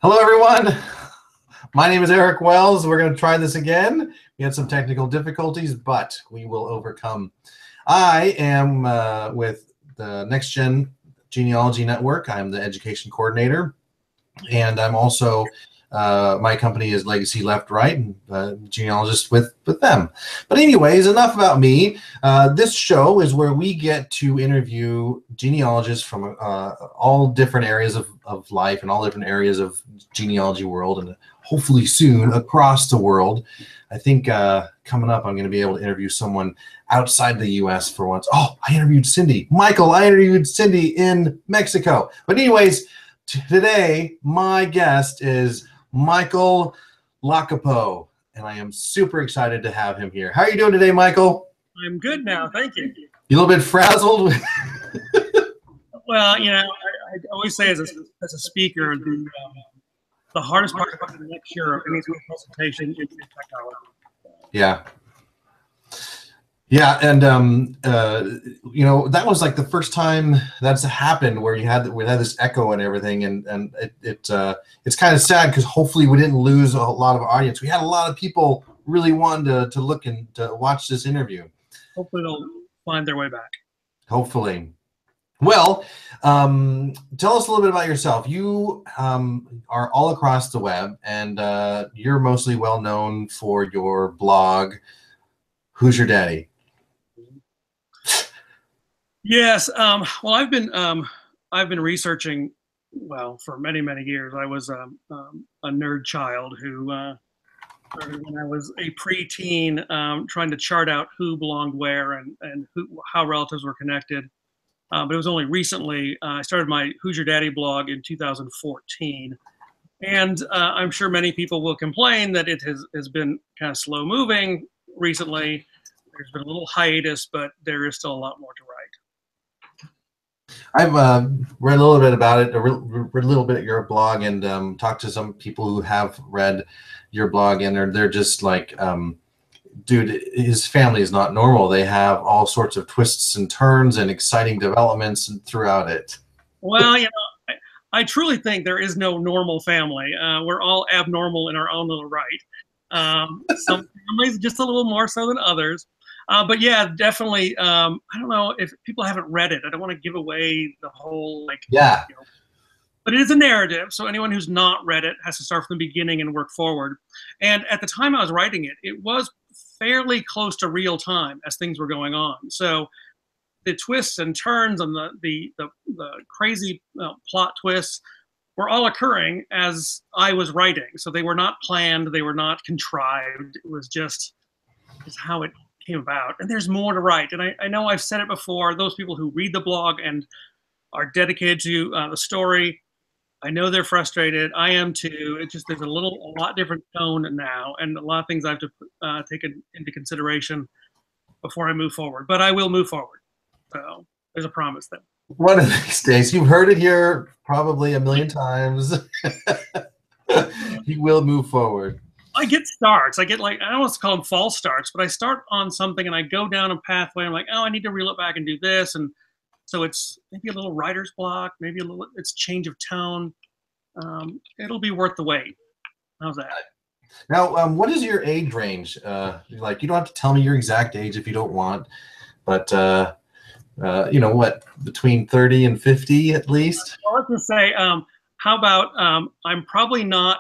Hello, everyone. My name is Eric Wells. We're going to try this again. We had some technical difficulties, but we will overcome. I am with the NextGen Genealogy Network. I'm the education coordinator, and I'm also my company is Legacy Left Right, and genealogist with them. But anyways, enough about me. This show is where we get to interview genealogists from all different areas of life and all different areas of genealogy world, and hopefully soon across the world. I think coming up, I'm going to be able to interview someone outside the U.S. for once. Oh, I interviewed Cindy. Michael, I interviewed Cindy in Mexico. But anyways, today my guest is Michael Lacopo, and I am super excited to have him here. How are you doing today, Michael? I'm good now, thank you. You a little bit frazzled? Well, you know, I always say as a speaker, the hardest part of the lecture or any sort of presentation is technology. Yeah. Yeah, and you know, that was like the first time that's happened where we had this echo and everything, and it's kind of sad because hopefully we didn't lose a lot of audience. We had a lot of people really wanting to look and to watch this interview. Hopefully they'll find their way back. Hopefully. Well, tell us a little bit about yourself. You are all across the web, and you're mostly well known for your blog, Hoosier Daddy. Yes. Well, I've been researching for many years. I was a nerd child who started when I was a preteen, trying to chart out who belonged where and how relatives were connected. But it was only recently I started my Hoosier Daddy blog in 2014, and I'm sure many people will complain that it has been kind of slow moving recently. There's been a little hiatus, but there is still a lot more to write. I've read a little bit about it, read a little bit at your blog, and talked to some people who have read your blog, and they're just like, dude, his family is not normal. They have all sorts of twists and turns and exciting developments throughout it. Well, you know, I truly think there is no normal family. We're all abnormal in our own little right. Some families just a little more so than others. But yeah, definitely. I don't know if people haven't read it. I don't want to give away the whole Yeah. You know, but it is a narrative, so anyone who's not read it has to start from the beginning and work forward. And at the time I was writing it, it was fairly close to real time as things were going on. So the twists and turns and the crazy plot twists were all occurring as I was writing. So they were not planned, they were not contrived. It was just how it came about. And there's more to write. And I know I've said it before, those people who read the blog and are dedicated to the story, I know they're frustrated. I am too. It's just there's a lot different tone now, and a lot of things I have to take into consideration before I move forward. But I will move forward. So there's a promise there. One of these days, you've heard it here probably a million times. You will move forward. I get starts. I don't want to call them false starts, but I start on something and I go down a pathway. I'm like, oh, I need to reel it back and do this. And so it's maybe a little writer's block, maybe it's change of tone. It'll be worth the wait. How's that? Now, what is your age range? Like, you don't have to tell me your exact age if you don't want, but you know what, between 30 and 50 at least? Well, let's just say, how about I'm probably not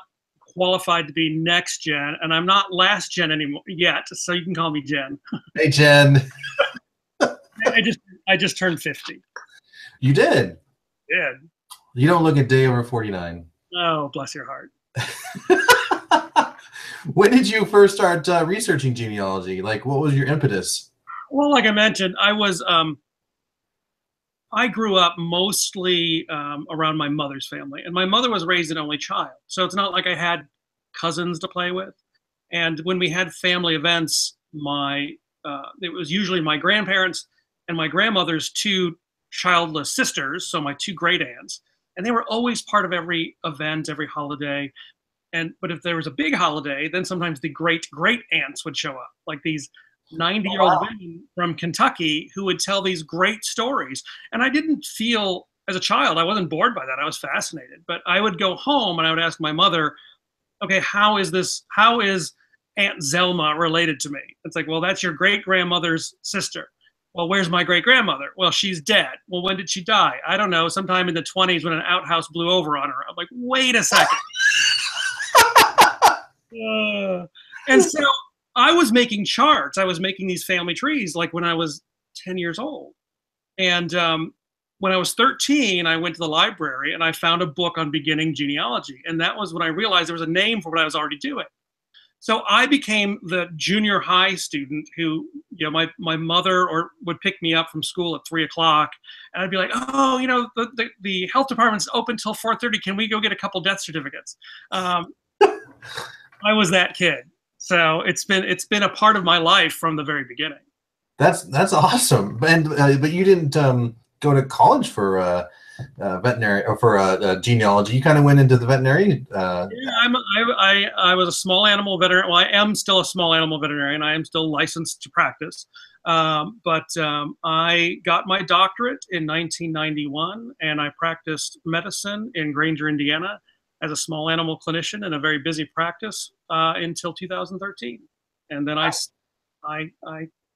qualified to be next gen, and I'm not last gen anymore yet, so you can call me Jen. Hey, Jen. I just turned 50. You did? Yeah. You don't look a day over 49. Oh, bless your heart. When did you first start researching genealogy? Like, what was your impetus? Well, like I mentioned, I grew up mostly around my mother's family, and my mother was raised an only child. So it's not like I had cousins to play with. And when we had family events, it was usually my grandparents and my grandmother's two childless sisters, so my two great aunts. And they were always part of every event, every holiday. But if there was a big holiday, then sometimes the great aunts would show up, like these 90-year-old women from Kentucky who would tell these great stories. And I didn't feel as a child, I wasn't bored by that. I was fascinated. But I would go home and I would ask my mother, okay, how is Aunt Zelma related to me? It's like, well, that's your great grandmother's sister. Well, where's my great grandmother? Well, she's dead. Well, when did she die? I don't know. Sometime in the 20s when an outhouse blew over on her. I'm like, wait a second. And so I was making charts. I was making these family trees like when I was 10 years old. And when I was 13, I went to the library and I found a book on beginning genealogy. And that was when I realized there was a name for what I was already doing. So I became the junior high student who, my mother would pick me up from school at 3 o'clock, and I'd be like, oh, the health department's open till 4:30. Can we go get a couple death certificates? I was that kid. So it's been a part of my life from the very beginning. That's awesome. And but you didn't go to college for veterinary or for genealogy. You kind of went into the veterinary. Yeah, I was a small animal veterinarian. Well, I am still a small animal veterinarian. I am still licensed to practice. But I got my doctorate in 1991, and I practiced medicine in Granger, Indiana, as a small animal clinician in a very busy practice until 2013, and then I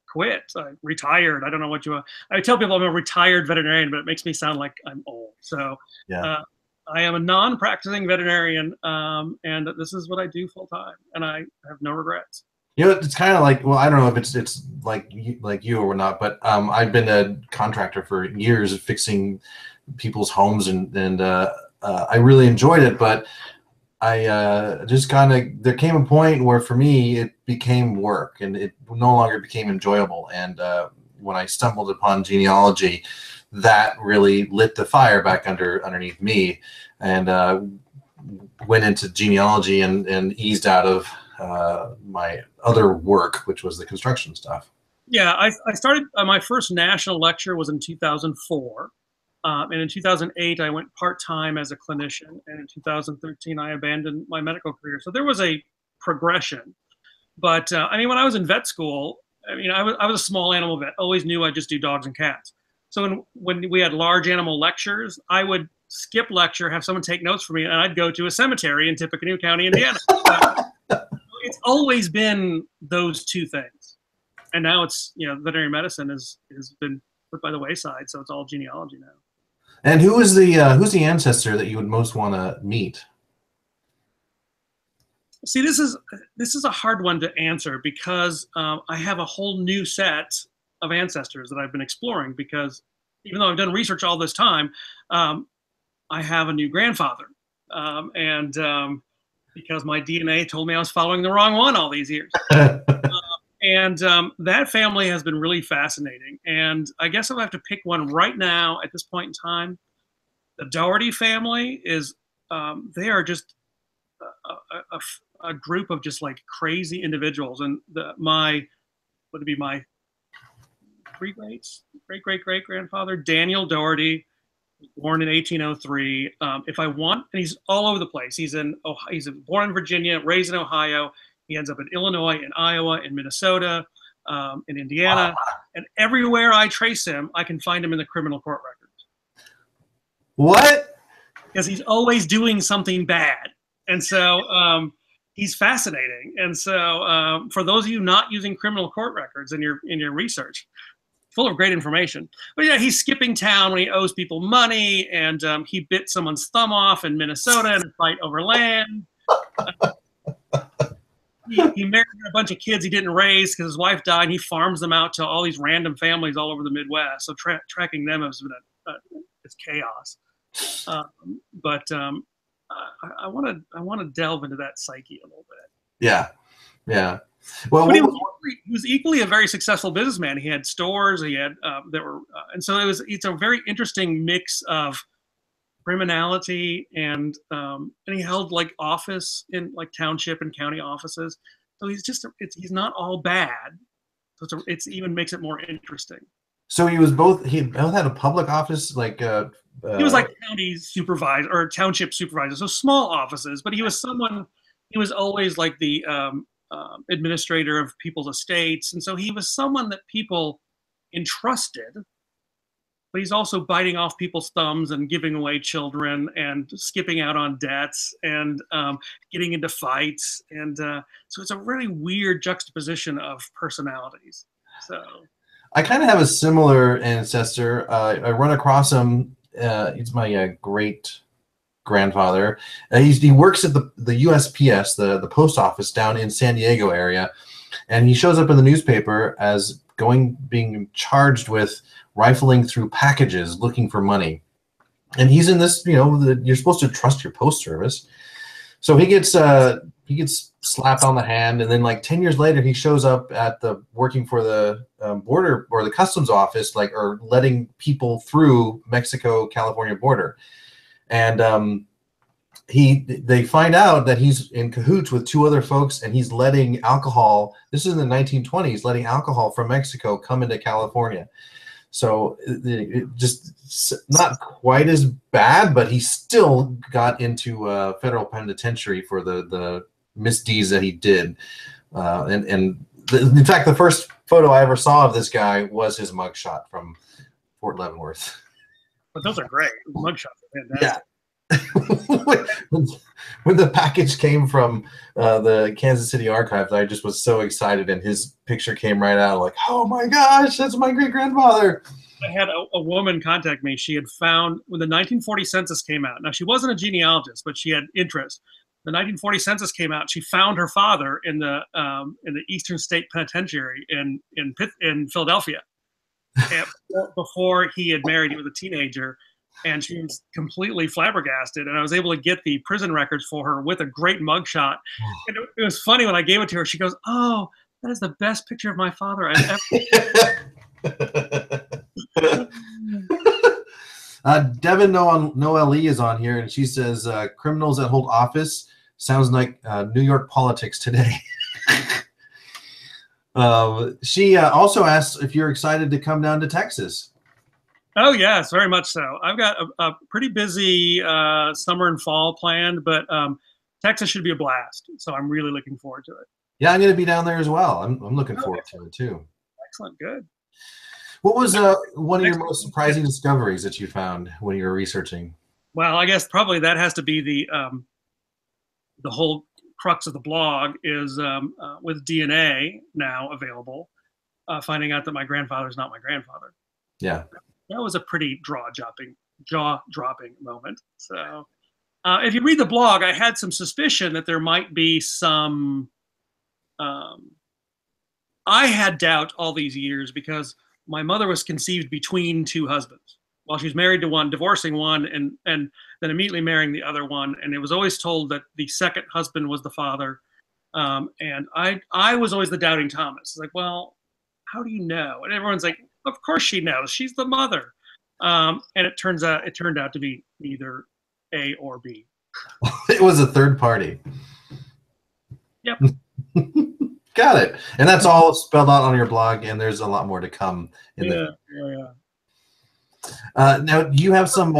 quit. I retired. I don't know what I tell people I'm a retired veterinarian, but it makes me sound like I'm old. So yeah. I am a non-practicing veterinarian, and this is what I do full time, and I have no regrets. It's kind of like, well, I don't know if it's like you or not, but I've been a contractor for years fixing people's homes, and I really enjoyed it, but I just there came a point where for me it became work and it no longer became enjoyable. And when I stumbled upon genealogy, that really lit the fire back underneath me, and went into genealogy and eased out of my other work, which was the construction stuff. Yeah, I started my first national lecture was in 2004. And in 2008, I went part-time as a clinician. And in 2013, I abandoned my medical career. So there was a progression. But when I was in vet school, I was a small animal vet, always knew I'd just do dogs and cats. So when we had large animal lectures, I would skip lecture, have someone take notes for me, and I'd go to a cemetery in Tippecanoe County, Indiana. It's always been those two things. And now it's, veterinary medicine has been put by the wayside. So it's all genealogy now. And who's the ancestor that you would most want to meet? See, this is a hard one to answer because I have a whole new set of ancestors that I've been exploring, because even though I've done research all this time, I have a new grandfather. Because my DNA told me I was following the wrong one all these years. And that family has been really fascinating. And I guess if I have to pick one right now at this point in time, the Doherty family is, they are just a group of just like crazy individuals. And my great-great-great-grandfather, Daniel Doherty, was born in 1803. If I want, and he's all over the place. He's born in Virginia, raised in Ohio. He ends up in Illinois, in Iowa, in Minnesota, in Indiana. Wow. And everywhere I trace him, I can find him in the criminal court records. What? Because he's always doing something bad. And so he's fascinating. And so for those of you not using criminal court records in your research, full of great information. But yeah, he's skipping town when he owes people money, and he bit someone's thumb off in Minnesota in a fight over land. He married a bunch of kids he didn't raise because his wife died, and he farms them out to all these random families all over the Midwest. So tracking them has been it's chaos. But I want to delve into that psyche a little bit. Yeah, yeah. Well, he was equally a very successful businessman. He had stores. He had and so it's a very interesting mix of criminality and he held like office in like township and county offices. So he's not all bad. So it's even makes it more interesting. So he both had a public office, like he was like county supervisor or township supervisor, so small offices. But he was always like the administrator of people's estates, and so he was someone that people entrusted. but he's also biting off people's thumbs and giving away children and skipping out on debts and getting into fights. And so it's a really weird juxtaposition of personalities. So I kind of have a similar ancestor. I run across him. He's my great grandfather. He works at the USPS, the post office down in San Diego area, and he shows up in the newspaper as being charged with rifling through packages looking for money. And he's in this, you're supposed to trust your post service. So he gets slapped on the hand, and then like 10 years later, he shows up at working for the border or the customs office, or letting people through Mexico-California border. And they find out that he's in cahoots with two other folks, and he's letting alcohol. This is in the 1920s, letting alcohol from Mexico come into California. So it just not quite as bad, but he still got into federal penitentiary for the misdeeds that he did. In fact, the first photo I ever saw of this guy was his mugshot from Fort Leavenworth. But those are great. Mugshots are fantastic. Yeah. When the package came from the Kansas City Archives, I just was so excited, and his picture came right out. Like, oh my gosh, that's my great grandfather. I had a woman contact me. She had found when the 1940 census came out. Now, she wasn't a genealogist, but she had interest. The 1940 census came out. She found her father in the Eastern State Penitentiary in Philadelphia. And before he had married, he was a teenager. And she was completely flabbergasted. And I was able to get the prison records for her with a great mugshot. And it was funny when I gave it to her. She goes, "Oh, that is the best picture of my father I've ever." Devin Noelle is on here, and she says, "Criminals that hold office sounds like New York politics today." She also asks if you're excited to come down to Texas. Oh, yes, very much so. I've got a pretty busy summer and fall planned, but Texas should be a blast. So I'm really looking forward to it. Yeah, I'm going to be down there as well. I'm looking forward to it too. Excellent, good. What was one of your most surprising discoveries that you found when you were researching? Well, I guess probably that has to be the whole crux of the blog is with DNA now available, finding out that my grandfather is not my grandfather. Yeah. That was a pretty jaw-dropping moment. So if you read the blog, I had some suspicion that there might be some I had doubt all these years because my mother was conceived between two husbands. While she was married to one, divorcing one, and then immediately marrying the other one. And it was always told that the second husband was the father. And I was always the doubting Thomas. It's like, well, how do you know? And everyone's like, of course she knows. She's the mother. And it turned out to be either A or B. It was a third party. Yep. Got it. And that's all spelled out on your blog, and there's a lot more to come. Yeah. Now, do you have some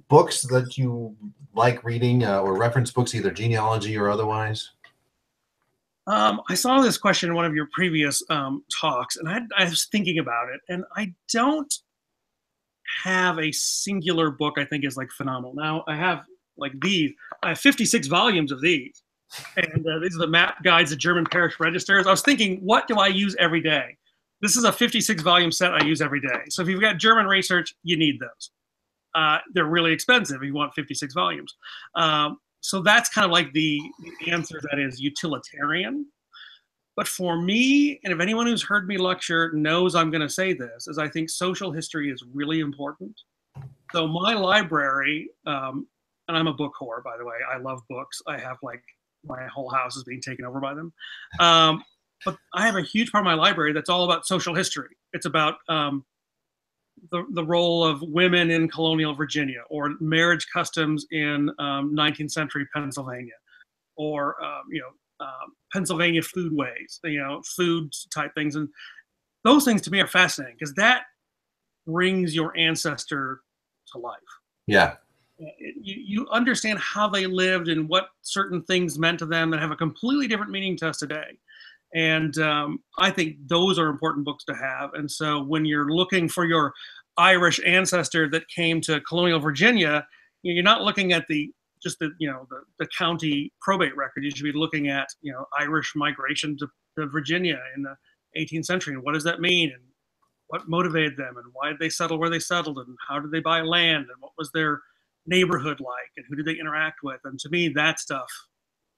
books that you like reading or reference books, either genealogy or otherwise? I saw this question in one of your previous talks, and I was thinking about it, and I don't have a singular book I think is like phenomenal. Now, I have like these. I have 56 volumes of these, and these are the map guides of German parish registers. I was thinking, what do I use every day? This is a 56 volume set I use every day. So if you've got German research, you need those. They're really expensive if you want 56 volumes. So that's kind of like the answer that is utilitarian. But for me, and if anyone who's heard me lecture knows I'm going to say this, is I think social history is really important. So my library, and I'm a book whore, by the way. I love books. I have like my whole house is being taken over by them. But I have a huge part of my library that's all about social history. It's about the role of women in colonial Virginia, or marriage customs in 19th century Pennsylvania, or Pennsylvania foodways, food type things. And those things to me are fascinating because that brings your ancestor to life. Yeah. You understand how they lived and what certain things meant to them that have a completely different meaning to us today. And I think those are important books to have. And so when you're looking for your Irish ancestor that came to colonial Virginia, you're not looking at just the county probate record. You should be looking at Irish migration to Virginia in the 18th century, and what does that mean, and what motivated them, and why did they settle where they settled, and how did they buy land, and what was their neighborhood like, and who did they interact with? And to me, that stuff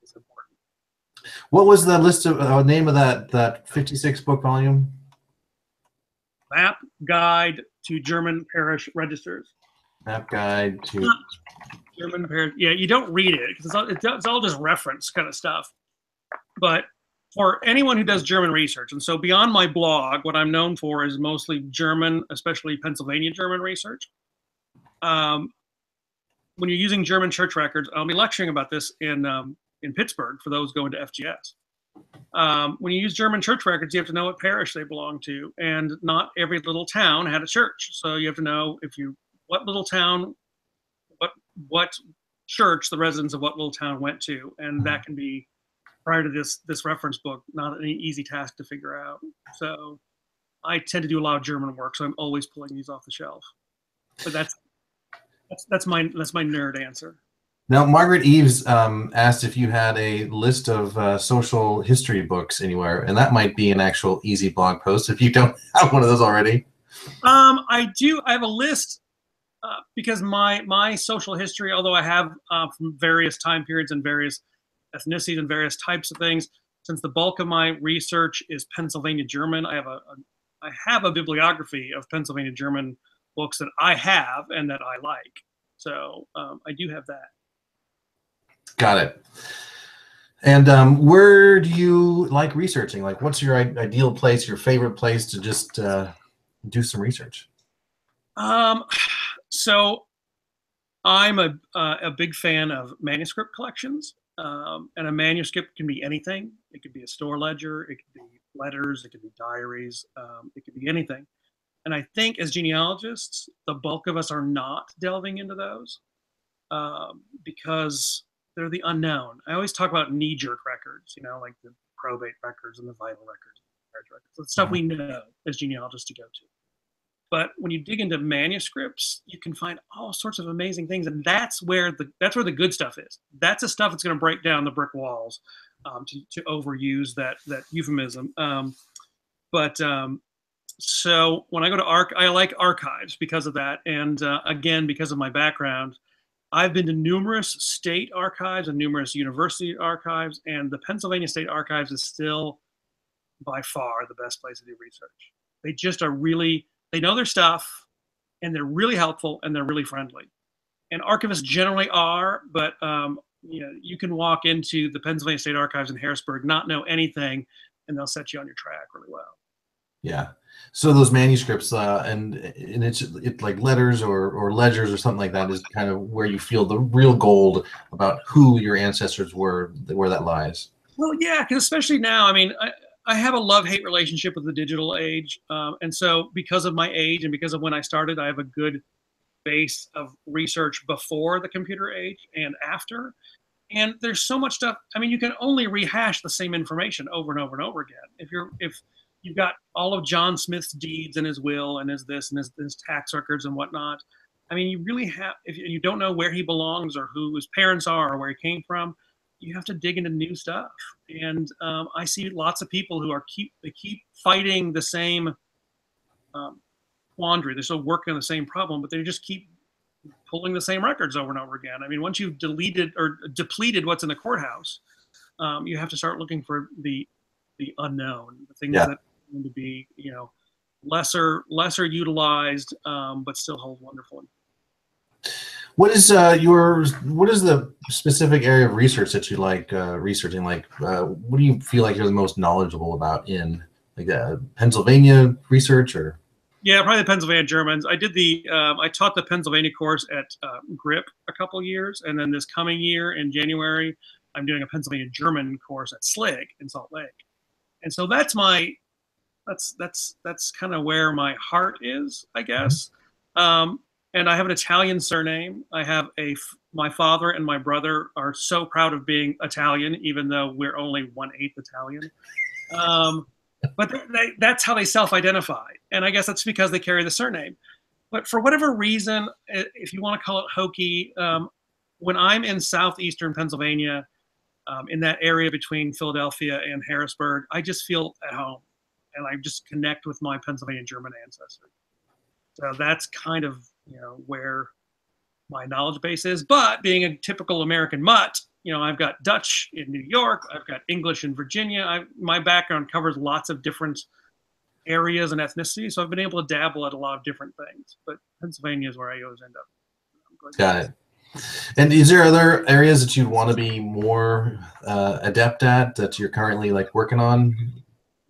is important. What was the list of name of that 56 book volume? Map Guide to German Parish Registers. Map Guide to German Parish. Yeah, you don't read it because it's all just reference kind of stuff. But for anyone who does German research, and so beyond my blog, what I'm known for is mostly German, especially Pennsylvania German research. When you're using German church records, I'll be lecturing about this in Pittsburgh for those going to FGS. When you use German church records, you have to know what parish they belong to, and not every little town had a church. So you have to know what little town, what church the residents of what little town went to, and that can be, prior to this reference book, not an easy task to figure out. So I tend to do a lot of German work, so I'm always pulling these off the shelf. But that's my nerd answer. Now, Margaret Eves asked if you had a list of social history books anywhere, and that might be an actual easy blog post if you don't have one of those already. I do. I have a list because my social history, although I have from various time periods and various ethnicities and various types of things, since the bulk of my research is Pennsylvania German, I have a bibliography of Pennsylvania German books that I have and that I like. So I do have that. Got it. And where do you like researching? Like, what's your ideal place, your favorite place to just do some research? So I'm a big fan of manuscript collections. And a manuscript can be anything. It could be a store ledger. It could be letters. It could be diaries. It could be anything. And I think as genealogists, the bulk of us are not delving into those because they're the unknown. I always talk about knee-jerk records, like the probate records and the vital records, the stuff we know as genealogists to go to. But when you dig into manuscripts, you can find all sorts of amazing things, and that's where the good stuff is. That's the stuff that's going to break down the brick walls, to overuse that euphemism. So when I go to I like archives because of that, and again because of my background, I've been to numerous state archives and numerous university archives, and the Pennsylvania State Archives is still by far the best place to do research. They just are they know their stuff, and they're really helpful, and they're really friendly. And archivists generally are, but you can walk into the Pennsylvania State Archives in Harrisburg, not know anything, and they'll set you on your track really well. Yeah. So those manuscripts and it's like letters or ledgers or something like that is kind of where you feel the real gold about who your ancestors were, where that lies. Well, yeah, because especially now, I mean, I have a love-hate relationship with the digital age. And so because of my age and because of when I started, I have a good base of research before the computer age and after. And there's so much stuff. I mean, you can only rehash the same information over and over and over again. If you've got all of John Smith's deeds and his will and his this and his tax records and whatnot, I mean, you really have, if you don't know where he belongs or who his parents are or where he came from, you have to dig into new stuff. And I see lots of people who keep fighting the same quandary. They're still working on the same problem, but they just keep pulling the same records over and over again. I mean, once you've deleted or depleted what's in the courthouse, you have to start looking for the unknown, the things that are going to be, lesser utilized, but still hold wonderful. What is the specific area of research that you like researching? Like, what do you feel like you're the most knowledgeable about in like Pennsylvania research or? Yeah, probably the Pennsylvania Germans. I did I taught the Pennsylvania course at GRIP a couple years, and then this coming year in January, I'm doing a Pennsylvania German course at SLIG in Salt Lake. And so that's kind of where my heart is, I guess. And I have an Italian surname. My father and my brother are so proud of being Italian, even though we're only 1/8 Italian. But that's how they self-identify. And I guess that's because they carry the surname. But for whatever reason, if you want to call it hokey, when I'm in southeastern Pennsylvania, in that area between Philadelphia and Harrisburg, I just feel at home, and I just connect with my Pennsylvania German ancestry. So that's kind of, where my knowledge base is. But being a typical American mutt, I've got Dutch in New York, I've got English in Virginia. My background covers lots of different areas and ethnicities, so I've been able to dabble at a lot of different things. But Pennsylvania is where I always end up. Got it. And is there other areas that you'd want to be more adept at that you're currently working on?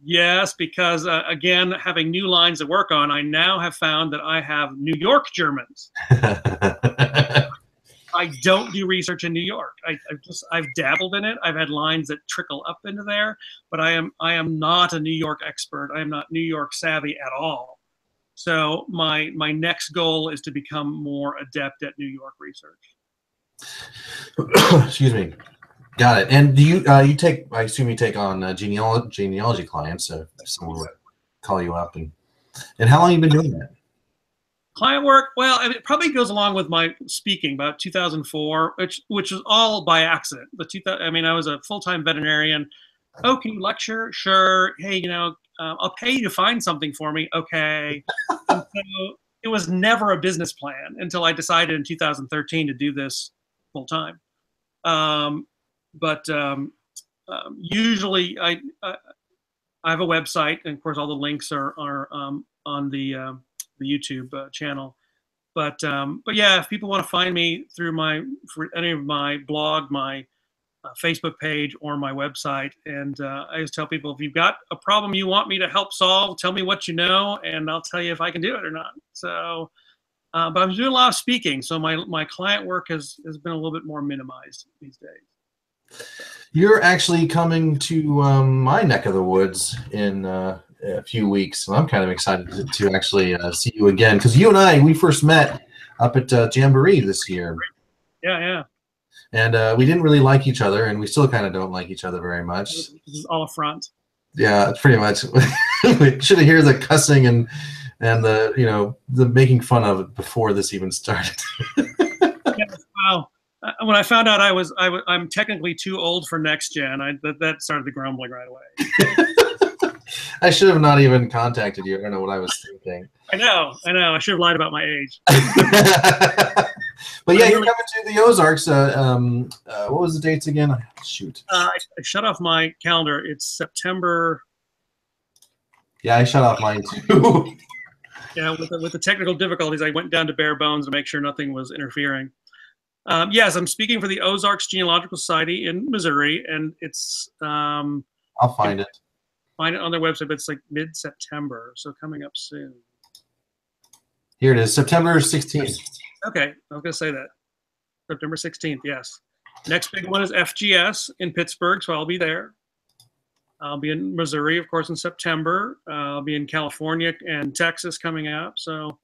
Yes, because again, having new lines to work on, I now have found that I have New York Germans. I don't do research in New York. I've dabbled in it. I've had lines that trickle up into there, but I am not a New York expert. I am not New York savvy at all. So my next goal is to become more adept at New York research. Excuse me. Got it. And do you take? I assume you take on genealogy clients. If someone would call you up, and how long have you been doing that? Client work, well, it probably goes along with my speaking about 2004, which was all by accident. I was a full-time veterinarian. Oh, can you lecture? Sure. Hey, I'll pay you to find something for me. Okay. And so it was never a business plan until I decided in 2013 to do this full-time. Usually I have a website, and of course all the links are on the YouTube channel. But yeah, if people want to find me through for any of my blog, my Facebook page, or my website, and I just tell people, if you've got a problem you want me to help solve, tell me what you know, and I'll tell you if I can do it or not. So, but I'm doing a lot of speaking, so my client work has been a little bit more minimized these days. You're actually coming to my neck of the woods in a few weeks, so I'm kind of excited to actually see you again, because you and we first met up at Jamboree this year. Yeah. And we didn't really like each other, and we still kind of don't like each other very much. This is all a front. Yeah, it's pretty much. We should have heard the cussing and the the making fun of it before this even started. Yes, wow. When I found out I'm technically too old for NextGen, that started the grumbling right away. I should have not even contacted you. I don't know what I was thinking. I know. I should have lied about my age. But yeah, you're coming to the Ozarks. What was the dates again? Shoot. I shut off my calendar. It's September. Yeah, I shut off mine too. Yeah, with the technical difficulties, I went down to bare bones to make sure nothing was interfering. Yes, I'm speaking for the Ozarks Genealogical Society in Missouri, and it's. I'll find it. Find it on their website, but it's mid-September, so coming up soon. Here it is, September 16th. Okay, I was going to say that. September 16th, yes. Next big one is FGS in Pittsburgh, so I'll be there. I'll be in Missouri, of course, in September. I'll be in California and Texas coming up, so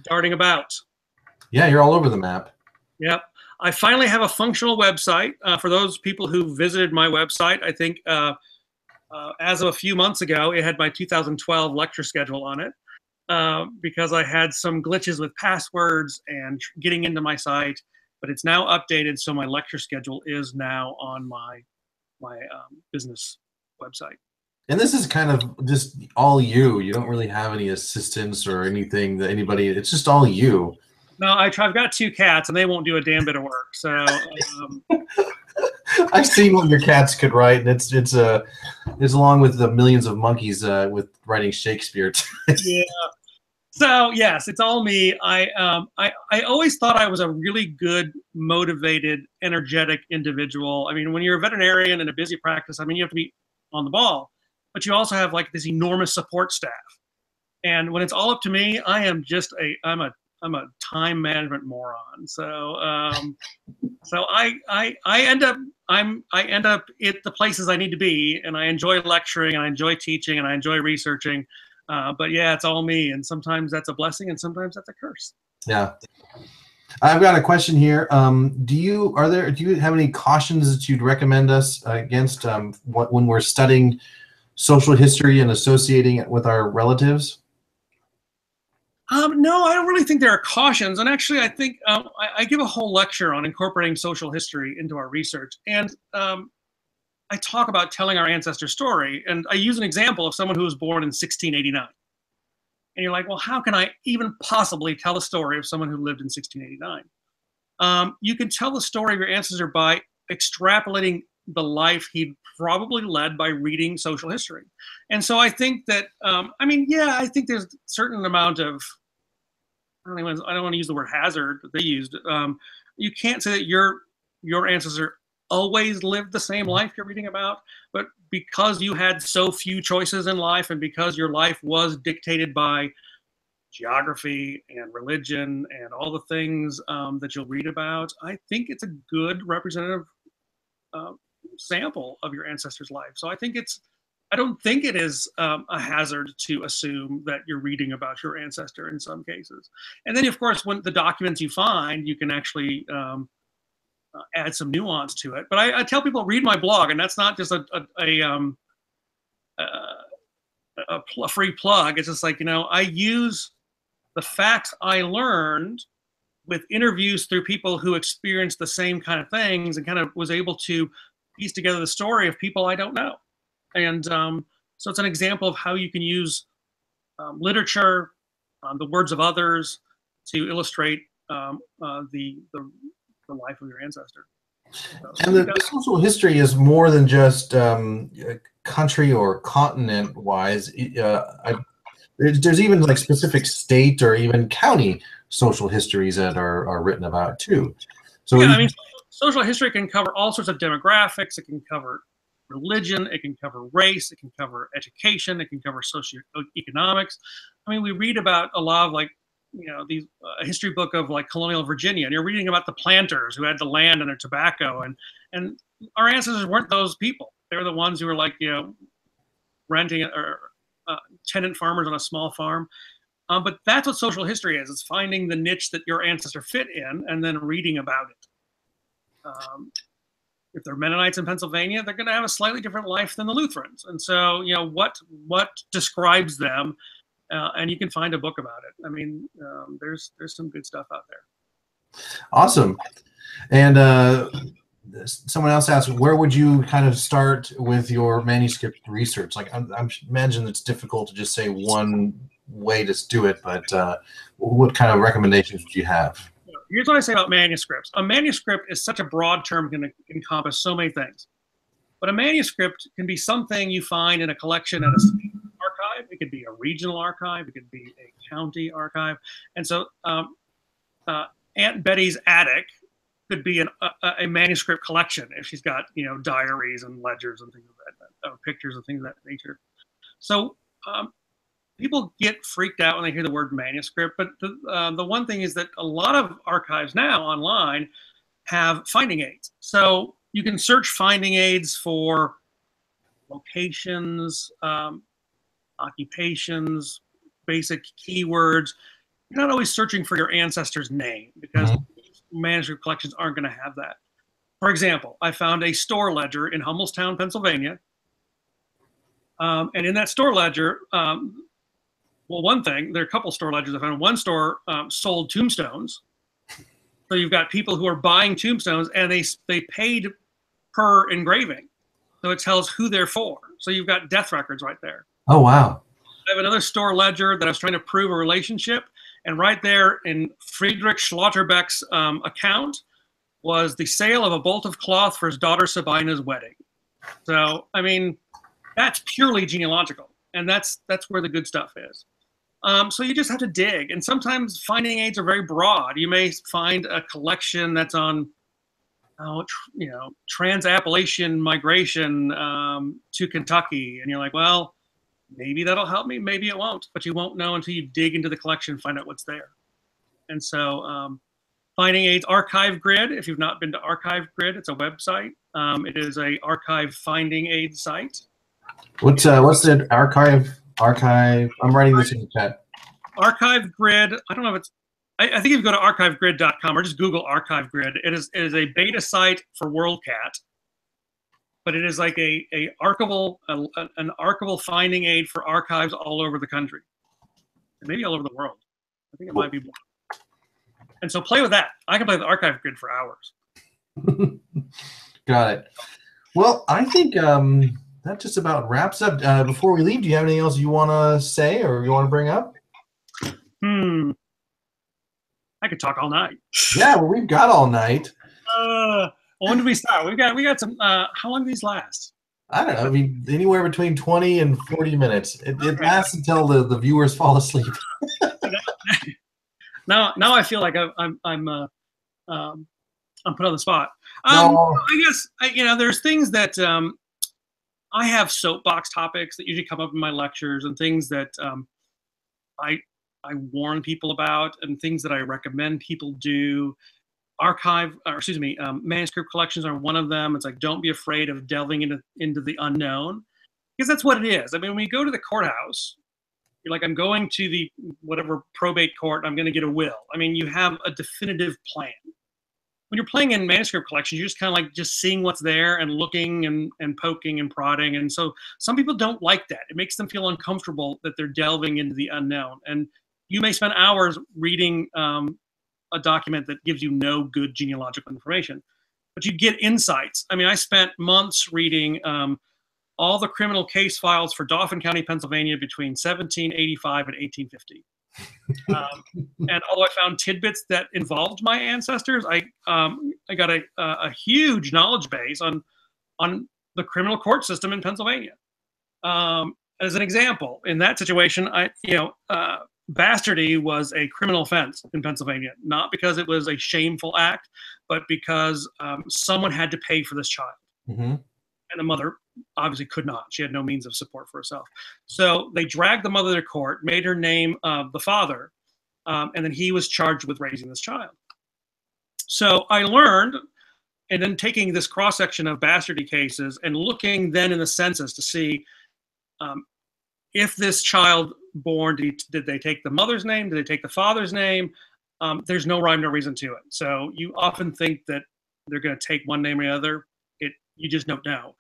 darting about. Yeah, you're all over the map. Yep. I finally have a functional website. For those people who visited my website, I think as of a few months ago, it had my 2012 lecture schedule on it because I had some glitches with passwords and getting into my site, but it's now updated, so my lecture schedule is now on my business website. And this is kind of just all you. You don't really have any assistants or anything that anybody. It's just all you. No, I've got 2 cats, and they won't do a damn bit of work. So I've seen what your cats could write, and it's along with the millions of monkeys with writing Shakespeare. Yeah. So yes, it's all me. I always thought I was a really good, motivated, energetic individual. I mean, when you're a veterinarian in a busy practice, I mean, you have to be on the ball, but you also have this enormous support staff. And when it's all up to me, I'm a time management moron. So I end up at the places I need to be, and I enjoy lecturing, and I enjoy teaching, and I enjoy researching. But yeah, it's all me, and sometimes that's a blessing, and sometimes that's a curse. Yeah. I've got a question here. Do you have any cautions that you'd recommend us against when we're studying social history and associating it with our relatives? No, I don't really think there are cautions. And actually, I think I give a whole lecture on incorporating social history into our research. And I talk about telling our ancestor story. And I use an example of someone who was born in 1689. And you're like, well, how can I even possibly tell a story of someone who lived in 1689? You can tell the story of your ancestor by extrapolating the life he probably led by reading social history. And so I think that, I mean, yeah, I think there's a certain amount of, I don't want to use the word hazard that they used. You can't say that your ancestor always lived the same life you're reading about, but because you had so few choices in life and because your life was dictated by geography and religion and all the things that you'll read about, I think it's a good representative sample of your ancestor's life. So I don't think it is a hazard to assume that you're reading about your ancestor in some cases. And then, of course, when the documents you find, you can actually add some nuance to it. But I tell people, read my blog, and that's not just a free plug. It's just like, I use the facts I learned with interviews through people who experienced the same kind of things and kind of was able to piece together the story of people I don't know. And so it's an example of how you can use literature, the words of others, to illustrate the life of your ancestor. And the social history is more than just country or continent-wise. There's even like specific state or even county social histories that are written about too. So yeah, I mean, social history can cover all sorts of demographics. It can cover religion. It can cover race. It can cover education. It can cover socioeconomics. I mean, we read about a lot of like, these a history book of like colonial Virginia, and you're reading about the planters who had the land and their tobacco, and our ancestors weren't those people. They were the ones who were like, renting or tenant farmers on a small farm. But that's what social history is. It's finding the niche that your ancestor fit in and then reading about it. If they're Mennonites in Pennsylvania, they're going to have a slightly different life than the Lutherans. And so, what describes them? And you can find a book about it. I mean, there's some good stuff out there. Awesome. And someone else asked, where would you kind of start with your manuscript research? Like, I imagine it's difficult to just say one way to do it, but what kind of recommendations do you have? Here's what I say about manuscripts. A manuscript is such a broad term, can encompass so many things. But a manuscript can be something you find in a collection at a state archive. It could be a regional archive. It could be a county archive. And so Aunt Betty's attic could be a manuscript collection if she's got, diaries and ledgers and things like that, pictures and things of that nature. So people get freaked out when they hear the word manuscript, but the one thing is that a lot of archives now online have finding aids. So you can search finding aids for locations, occupations, basic keywords. You're not always searching for your ancestor's name because manuscript collections aren't going to have that. For example, I found a store ledger in Hummelstown, Pennsylvania. And in that store ledger, well, one thing, there are a couple store ledgers I found. One store sold tombstones. So you've got people who are buying tombstones and they paid per engraving. So it tells who they're for. So you've got death records right there. Oh, wow. I have another store ledger that I was trying to prove a relationship. And right there in Friedrich Schlotterbeck's account was the sale of a bolt of cloth for his daughter Sabina's wedding. So, I mean, that's purely genealogical. And that's where the good stuff is. So you just have to dig. And sometimes finding aids are very broad. You may find a collection that's on, trans-Appalachian migration to Kentucky. And you're like, well, maybe that'll help me. Maybe it won't. But you won't know until you dig into the collection and find out what's there. And so finding aids, Archive Grid. If you've not been to Archive Grid, it's a website. It is a archive finding aid site. What's the archive? I'm writing this in the chat. Archive Grid. I don't know if it's. I think if you go to archivegrid.com or just Google Archive Grid, it is a beta site for WorldCat, but it is like an archival finding aid for archives all over the country, and maybe all over the world. I think it might be one. And so play with that. I can play the archive grid for hours. Got it. Well, I think that just about wraps up. Before we leave, do you have anything else you want to say or you want to bring up? I could talk all night. Yeah, well, we've got all night. When do we start? We got some. How long do these last? I don't know. I mean, anywhere between 20 and 40 minutes. It lasts until the viewers fall asleep. Now I feel like I'm put on the spot. No. I guess there's things that I have soapbox topics that usually come up in my lectures and things that I warn people about and things that I recommend people do. Manuscript collections are one of them. It's like, don't be afraid of delving into the unknown, because that's what it is. I mean, when we go to the courthouse, you're like, I'm going to the whatever probate court, and I'm going to get a will. I mean, you have a definitive plan. When you're playing in manuscript collections, you're just kind of like just seeing what's there and looking and poking and prodding. And so some people don't like that. It makes them feel uncomfortable that they're delving into the unknown. And you may spend hours reading a document that gives you no good genealogical information, but you get insights. I mean, I spent months reading all the criminal case files for Dauphin County, Pennsylvania between 1785 and 1850. And although I found tidbits that involved my ancestors, I got a huge knowledge base on the criminal court system in Pennsylvania. As an example, in that situation, bastardy was a criminal offense in Pennsylvania, not because it was a shameful act, but because someone had to pay for this child. Mm-hmm. And the mother obviously could not. She had no means of support for herself. So they dragged the mother to court, made her name the father, and then he was charged with raising this child. So I learned, and then taking this cross-section of bastardy cases and looking then in the census to see if this child born, did they take the mother's name? Did they take the father's name? There's no rhyme, no reason to it. So you often think that they're going to take one name or the other. You just don't know.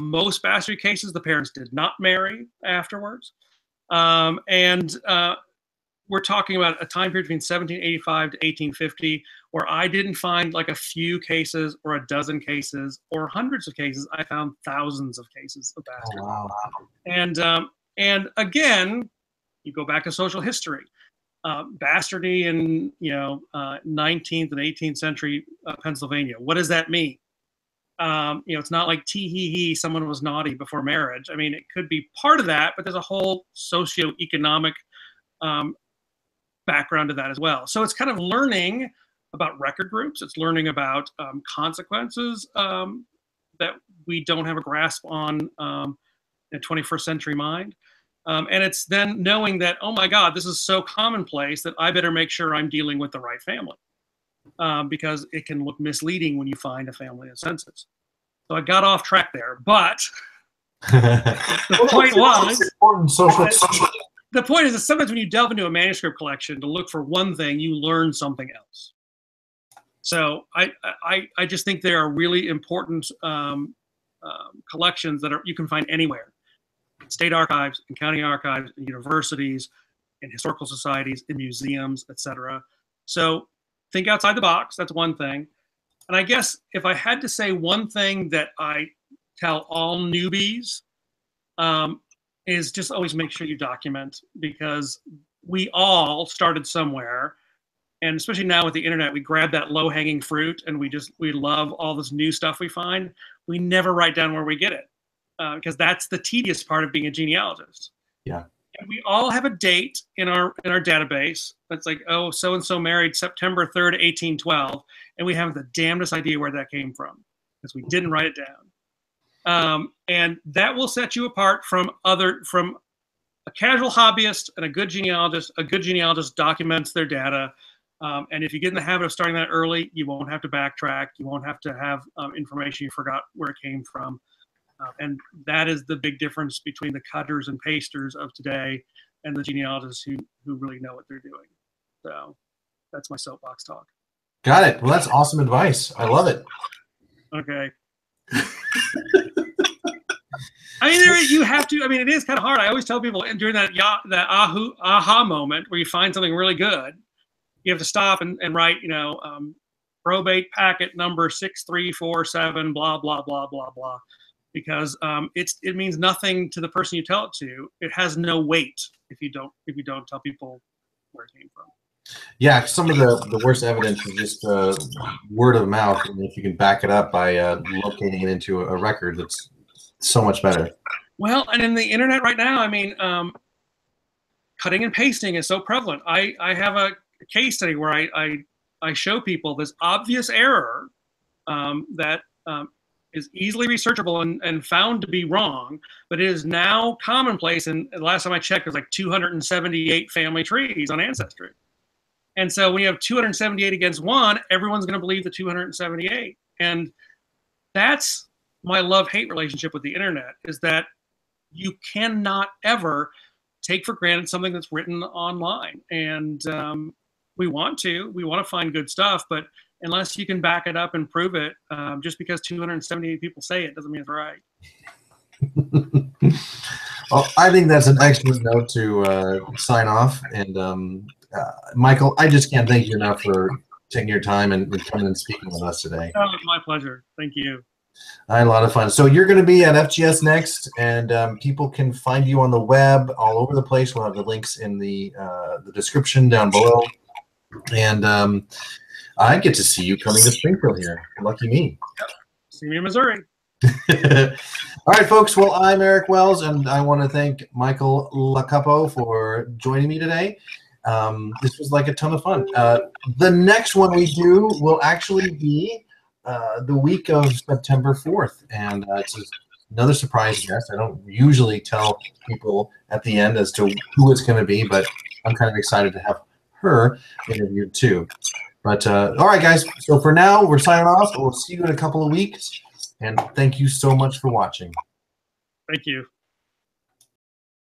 Most bastardy cases, the parents did not marry afterwards. And we're talking about a time period between 1785 to 1850 where I didn't find like a few cases or a dozen cases or hundreds of cases. I found thousands of cases of bastardy. Oh, wow. And again, you go back to social history. Bastardy in 19th and 18th century Pennsylvania. What does that mean? It's not like tee-hee-hee, someone was naughty before marriage. I mean, it could be part of that, but there's a whole socioeconomic background to that as well. So it's kind of learning about record groups. It's learning about consequences that we don't have a grasp on in 21st century mind. And it's then knowing that, oh my God, this is so commonplace that I better make sure I'm dealing with the right family. Because it can look misleading when you find a family in a census. So I got off track there, but the point is that sometimes when you delve into a manuscript collection to look for one thing, you learn something else. So I just think they are really important collections that you can find anywhere. State archives and county archives and universities and historical societies and museums, etc. So think outside the box. That's one thing. And I guess if I had to say one thing that I tell all newbies is just always make sure you document, because we all started somewhere. And especially now with the internet, we grab that low-hanging fruit and we love all this new stuff we find. We never write down where we get it because that's the tedious part of being a genealogist. Yeah. And we all have a date in our database that's like, oh, so-and-so married September 3rd, 1812. And we have the damnedest idea where that came from because we didn't write it down. And that will set you apart from a casual hobbyist and a good genealogist. A good genealogist documents their data. And if you get in the habit of starting that early, you won't have to backtrack. You won't have to have information you forgot where it came from. And that is the big difference between the cutters and pasters of today and the genealogists who really know what they're doing. So that's my soapbox talk. Got it. Well, that's awesome advice. I love it. Okay. I mean, you have to. I mean, it is kind of hard. I always tell people during that aha moment where you find something really good, you have to stop and write, probate packet number 6347, blah blah blah blah blah, because it means nothing to the person you tell it to. It has no weight if you don't tell people where it came from. Yeah, some of the worst evidence is just word of mouth, and if you can back it up by locating it into a record, that's so much better. Well, and in the internet right now, I mean, cutting and pasting is so prevalent. I have a case study where I show people this obvious error that is easily researchable and found to be wrong, but it is now commonplace. And the last time I checked, there's like 278 family trees on Ancestry. And so when you have 278 against one, everyone's going to believe the 278. And that's my love-hate relationship with the internet, is that you cannot ever take for granted something that's written online. And we want to find good stuff, but unless you can back it up and prove it, just because 278 people say it doesn't mean it's right. Well, I think that's an excellent note to sign off. And Michael, I just can't thank you enough for taking your time and coming and speaking with us today. Oh, it's my pleasure. Thank you. I had a lot of fun. So you're going to be at FGS Next, and people can find you on the web all over the place. We'll have the links in the description down below. And I get to see you coming to Springfield here. Lucky me. Yep. See me in Missouri. All right, folks. Well, I'm Eric Wells, and I want to thank Michael Lacopo for joining me today. This was like a ton of fun. The next one we do will actually be the week of September 4th, and it's another surprise guest. I don't usually tell people at the end as to who it's going to be, but I'm kind of excited to have her interviewed too. But all right, guys. So for now, we're signing off. We'll see you in a couple of weeks, and thank you so much for watching. Thank you.